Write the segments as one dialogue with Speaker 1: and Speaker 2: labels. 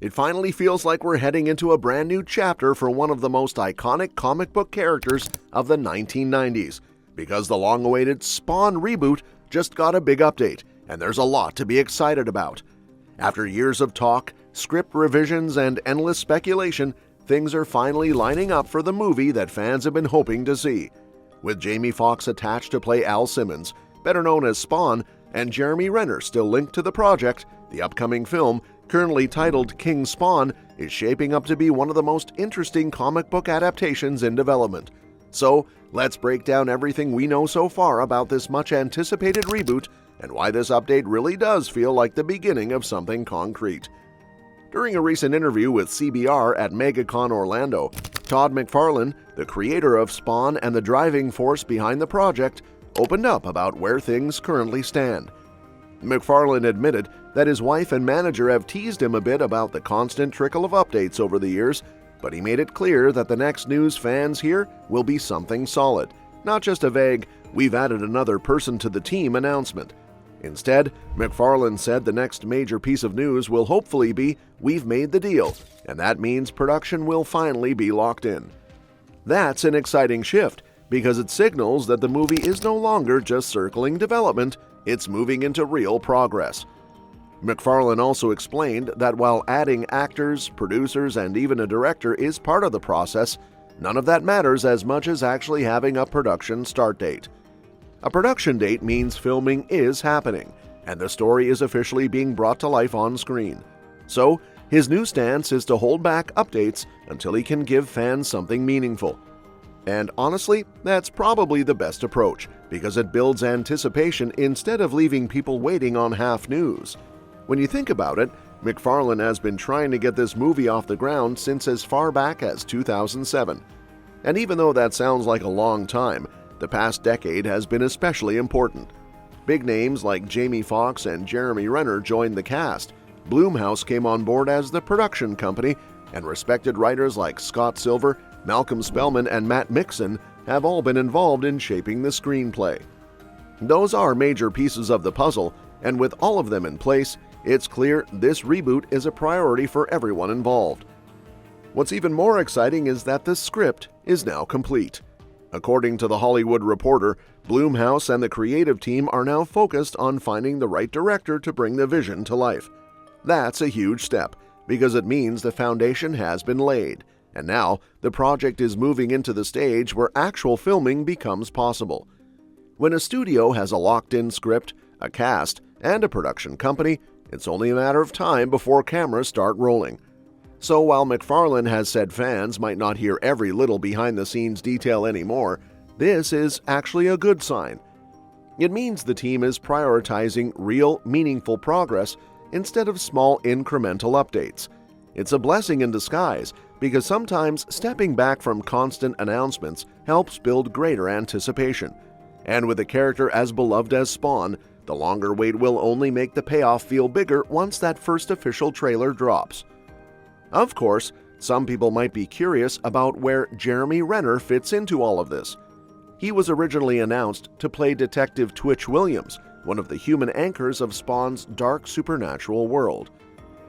Speaker 1: It finally feels like we're heading into a brand new chapter for one of the most iconic comic book characters of the 1990s, because the long-awaited Spawn reboot just got a big update, and there's a lot to be excited about. After years of talk, script revisions, and endless speculation, things are finally lining up for the movie that fans have been hoping to see. With Jamie Foxx attached to play Al Simmons, better known as Spawn, and Jeremy Renner still linked to the project, the upcoming film, currently titled King Spawn, is shaping up to be one of the most interesting comic book adaptations in development. So, let's break down everything we know so far about this much-anticipated reboot and why this update really does feel like the beginning of something concrete. During a recent interview with CBR at MegaCon Orlando, Todd McFarlane, the creator of Spawn and the driving force behind the project, opened up about where things currently stand. McFarlane admitted that his wife and manager have teased him a bit about the constant trickle of updates over the years, but he made it clear that the next news fans hear will be something solid, not just a vague, "we've added another person to the team" announcement. Instead, McFarlane said the next major piece of news will hopefully be, "we've made the deal," and that means production will finally be locked in. That's an exciting shift, because it signals that the movie is no longer just circling development, it's moving into real progress. McFarlane also explained that while adding actors, producers, and even a director is part of the process, none of that matters as much as actually having a production start date. A production date means filming is happening, and the story is officially being brought to life on screen. So, his new stance is to hold back updates until he can give fans something meaningful. And honestly, that's probably the best approach, because it builds anticipation instead of leaving people waiting on half news. When you think about it, McFarlane has been trying to get this movie off the ground since as far back as 2007. And even though that sounds like a long time, the past decade has been especially important. Big names like Jamie Foxx and Jeremy Renner joined the cast, Blumhouse came on board as the production company, and respected writers like Scott Silver, Malcolm Spellman, and Matt Mixon have all been involved in shaping the screenplay. Those are major pieces of the puzzle, and with all of them in place, it's clear this reboot is a priority for everyone involved. What's even more exciting is that the script is now complete. According to The Hollywood Reporter, Blumhouse and the creative team are now focused on finding the right director to bring the vision to life. That's a huge step, because it means the foundation has been laid, and now the project is moving into the stage where actual filming becomes possible. When a studio has a locked-in script, a cast, and a production company, it's only a matter of time before cameras start rolling. So while McFarlane has said fans might not hear every little behind-the-scenes detail anymore, this is actually a good sign. It means the team is prioritizing real, meaningful progress instead of small incremental updates. It's a blessing in disguise, because sometimes stepping back from constant announcements helps build greater anticipation. And with a character as beloved as Spawn, the longer wait will only make the payoff feel bigger once that first official trailer drops. Of course, some people might be curious about where Jeremy Renner fits into all of this. He was originally announced to play Detective Twitch Williams, one of the human anchors of Spawn's dark supernatural world.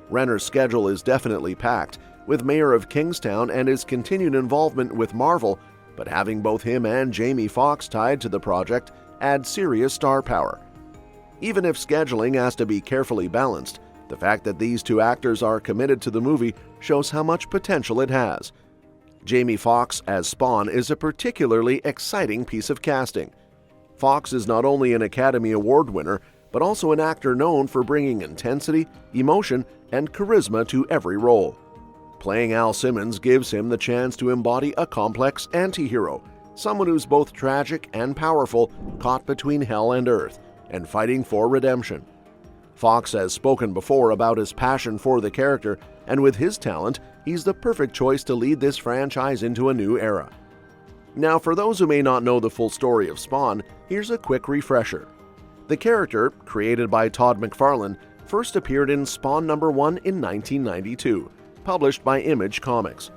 Speaker 1: Renner's schedule is definitely packed, with Mayor of Kingstown and his continued involvement with Marvel, but having both him and Jamie Foxx tied to the project adds serious star power. Even if scheduling has to be carefully balanced, the fact that these two actors are committed to the movie shows how much potential it has. Jamie Foxx as Spawn is a particularly exciting piece of casting. Foxx is not only an Academy Award winner, but also an actor known for bringing intensity, emotion, and charisma to every role. Playing Al Simmons gives him the chance to embody a complex anti-hero, someone who's both tragic and powerful, caught between hell and earth, and fighting for redemption. Foxx has spoken before about his passion for the character, and with his talent, he's the perfect choice to lead this franchise into a new era. Now, for those who may not know the full story of Spawn, here's a quick refresher. The character, created by Todd McFarlane, first appeared in Spawn #1 in 1992, published by Image Comics.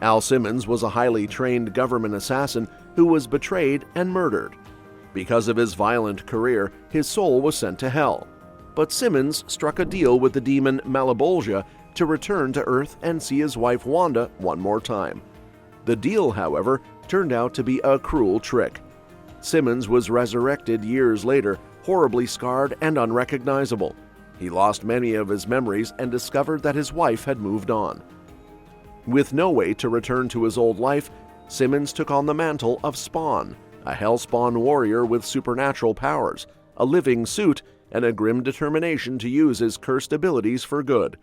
Speaker 1: Al Simmons was a highly trained government assassin who was betrayed and murdered. Because of his violent career, his soul was sent to hell. But Simmons struck a deal with the demon Malebolgia to return to Earth and see his wife Wanda one more time. The deal, however, turned out to be a cruel trick. Simmons was resurrected years later, horribly scarred and unrecognizable. He lost many of his memories and discovered that his wife had moved on. With no way to return to his old life, Simmons took on the mantle of Spawn, a hellspawn warrior with supernatural powers, a living suit, and a grim determination to use his cursed abilities for good.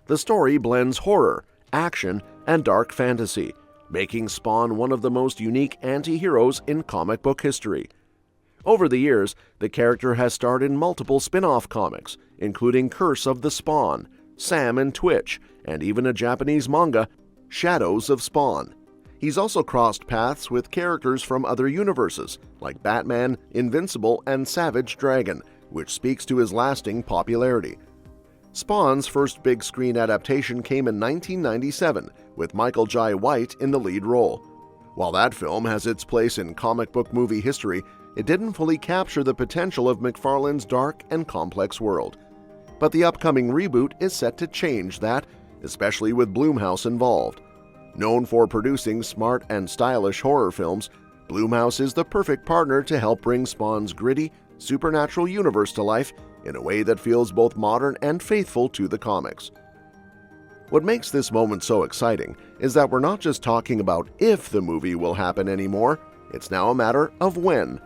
Speaker 1: The story blends horror, action, and dark fantasy, making Spawn one of the most unique anti-heroes in comic book history. Over the years, the character has starred in multiple spin-off comics, including Curse of the Spawn, Sam and Twitch, and even a Japanese manga, Shadows of Spawn. He's also crossed paths with characters from other universes, like Batman, Invincible, and Savage Dragon, which speaks to his lasting popularity. Spawn's first big-screen adaptation came in 1997, with Michael Jai White in the lead role. While that film has its place in comic book movie history, it didn't fully capture the potential of McFarlane's dark and complex world. But the upcoming reboot is set to change that, especially with Blumhouse involved. Known for producing smart and stylish horror films, Blumhouse is the perfect partner to help bring Spawn's gritty, supernatural universe to life in a way that feels both modern and faithful to the comics. What makes this moment so exciting is that we're not just talking about if the movie will happen anymore, it's now a matter of when.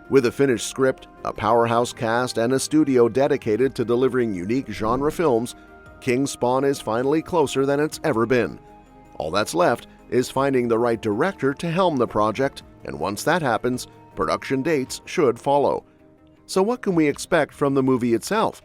Speaker 1: With a finished script, a powerhouse cast, and a studio dedicated to delivering unique genre films, King Spawn is finally closer than it's ever been. All that's left is finding the right director to helm the project, and once that happens, production dates should follow. So what can we expect from the movie itself?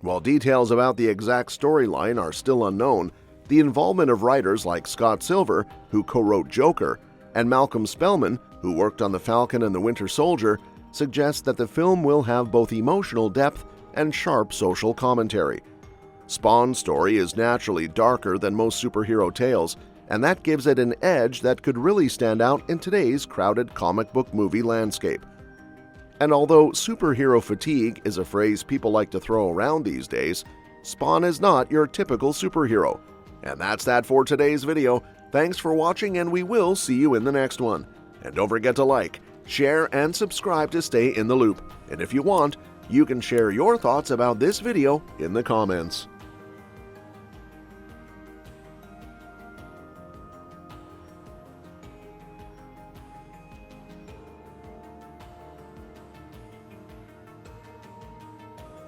Speaker 1: While details about the exact storyline are still unknown, the involvement of writers like Scott Silver, who co-wrote Joker, and Malcolm Spellman, who worked on The Falcon and the Winter Soldier, suggests that the film will have both emotional depth and sharp social commentary. Spawn's story is naturally darker than most superhero tales, and that gives it an edge that could really stand out in today's crowded comic book movie landscape. And although superhero fatigue is a phrase people like to throw around these days, Spawn is not your typical superhero. And that's that for today's video. Thanks for watching, and we will see you in the next one. And don't forget to like, share, and subscribe to stay in the loop. And if you want, you can share your thoughts about this video in the comments.